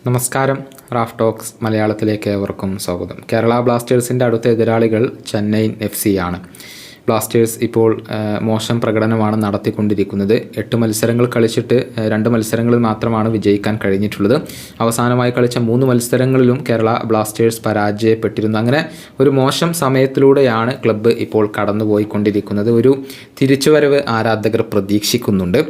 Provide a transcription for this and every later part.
നമസ്കാരം. Raf talks മലയാളത്തിലേക്ക് ഏവർക്കും സ്വാഗതം. കേരള ബ്ലാസ്റ്റേഴ്സിൻ്റെ അടുത്ത എതിരാളികൾ ചെന്നൈയിൻ FC ആണ്. ബ്ലാസ്റ്റേഴ്സ് ഇപ്പോൾ മോശം പ്രകടനമാണ് നടത്തിക്കൊണ്ടിരിക്കുന്നത്. 8 മത്സരങ്ങൾ കളിച്ചിട്ട് 2 മത്സരങ്ങളിൽ മാത്രമാണ് വിജയിക്കാൻ കഴിഞ്ഞിട്ടുള്ളത്. അവസാനമായി കളിച്ച 3 മത്സരങ്ങളിലും കേരള ബ്ലാസ്റ്റേഴ്സ് പരാജയപ്പെട്ടിരുന്നു. അങ്ങനെ ഒരു മോശം സമയത്തിലൂടെയാണ് ക്ലബ്ബ് ഇപ്പോൾ കടന്നുപോയിക്കൊണ്ടിരിക്കുന്നത്. ഒരു തിരിച്ചുവരവ് ആരാധകർ പ്രതീക്ഷിക്കുന്നുണ്ട്.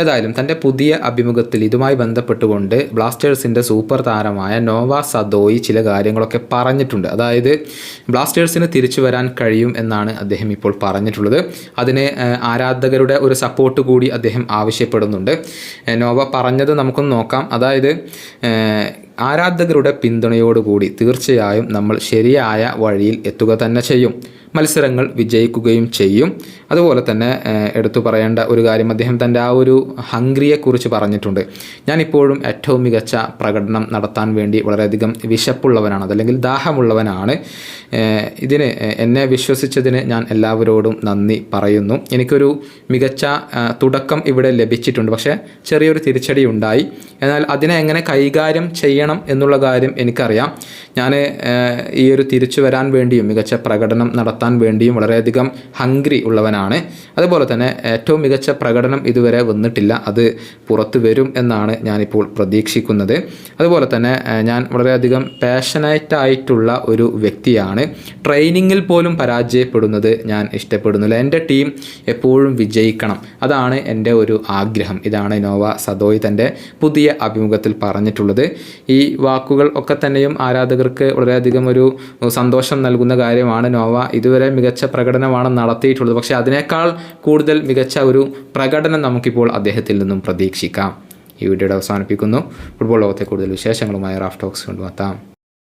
ഏതായാലും തൻ്റെ പുതിയ അഭിമുഖത്തിൽ ഇതുമായി ബന്ധപ്പെട്ടുകൊണ്ട് ബ്ലാസ്റ്റേഴ്സിൻ്റെ സൂപ്പർ താരമായ നോവ സദോയി ചില കാര്യങ്ങളൊക്കെ പറഞ്ഞിട്ടുണ്ട്. അതായത് ബ്ലാസ്റ്റേഴ്സിന് തിരിച്ചു വരാൻ കഴിയും എന്നാണ് അദ്ദേഹം ഇപ്പോൾ പറഞ്ഞിട്ടുള്ളത്. അതിന് ആരാധകരുടെ ഒരു സപ്പോർട്ട് കൂടി അദ്ദേഹം ആവശ്യപ്പെടുന്നുണ്ട്. നോവ പറഞ്ഞത് നമുക്കൊന്ന് നോക്കാം. അതായത് ആരാധകരുടെ പിന്തുണയോടുകൂടി തീർച്ചയായും നമ്മൾ ശരിയായ വഴിയിൽ എത്തുക തന്നെ ചെയ്യും. മത്സരങ്ങൾ വിജയിക്കുകയും ചെയ്യും. അതുപോലെ തന്നെ എടുത്തു പറയേണ്ട ഒരു കാര്യം, അദ്ദേഹം തൻ്റെ ആ ഒരു ഹംഗ്രിയെക്കുറിച്ച് പറഞ്ഞിട്ടുണ്ട്. ഞാനിപ്പോഴും ഏറ്റവും മികച്ച പ്രകടനം നടത്താൻ വേണ്ടി വളരെയധികം വിശപ്പുള്ളവനാണ്, അതല്ലെങ്കിൽ ദാഹമുള്ളവനാണ്. ഇതിന് എന്നെ വിശ്വസിച്ചതിന് ഞാൻ എല്ലാവരോടും നന്ദി പറയുന്നു. എനിക്കൊരു മികച്ച തുടക്കം ഇവിടെ ലഭിച്ചിട്ടുണ്ട്, പക്ഷേ ചെറിയൊരു തിരിച്ചടി ഉണ്ടായി. എന്നാൽ അതിനെ എങ്ങനെ കൈകാര്യം ചെയ്യണം എന്നുള്ള കാര്യം എനിക്കറിയാം. ഞാൻ ഈ ഒരു തിരിച്ചു വരാൻ വേണ്ടിയും മികച്ച പ്രകടനം നടത്താൻ വേണ്ടിയും വളരെയധികം ഹംഗ്രി ഉള്ളവനാണ്. അതുപോലെ തന്നെ ഏറ്റവും മികച്ച പ്രകടനം ഇതുവരെ വന്നിട്ടില്ല, അത് പുറത്തു വരും എന്നാണ് ഞാനിപ്പോൾ പ്രതീക്ഷിക്കുന്നത്. അതുപോലെ തന്നെ ഞാൻ വളരെയധികം പാഷനേറ്റ് ആയിട്ടുള്ള ഒരു വ്യക്തിയാണ്. ട്രെയിനിങ്ങിൽ പോലും പരാജയപ്പെടുന്നത് ഞാൻ ഇഷ്ടപ്പെടുന്നില്ല. എൻ്റെ ടീം എപ്പോഴും വിജയിക്കണം, അതാണ് എൻ്റെ ഒരു ആഗ്രഹം. ഇതാണ് നോവ സദോയി തൻ്റെ പുതിയ അഭിമുഖത്തിൽ പറഞ്ഞിട്ടുള്ളത്. ഈ വാക്കുകൾ ഒക്കെ തന്നെയും ആരാധകർക്ക് വളരെയധികം ഒരു സന്തോഷം നൽകുന്ന കാര്യമാണ്. നോവ ഇതുവരെ മികച്ച പ്രകടനമാണ് നടത്തിയിട്ടുള്ളത്, പക്ഷേ അതിനേക്കാൾ കൂടുതൽ മികച്ച ഒരു പ്രകടനം നമുക്കിപ്പോൾ അദ്ദേഹത്തിൽ നിന്നും പ്രതീക്ഷിക്കാം. ഈ വീഡിയോയുടെ അവസാനിപ്പിക്കുന്നു. ഫുട്ബോൾ ലോകത്തെ കൂടുതൽ വിശേഷങ്ങളുമായി റാഫ് ടോക്സ് കൊണ്ടുവെത്താം.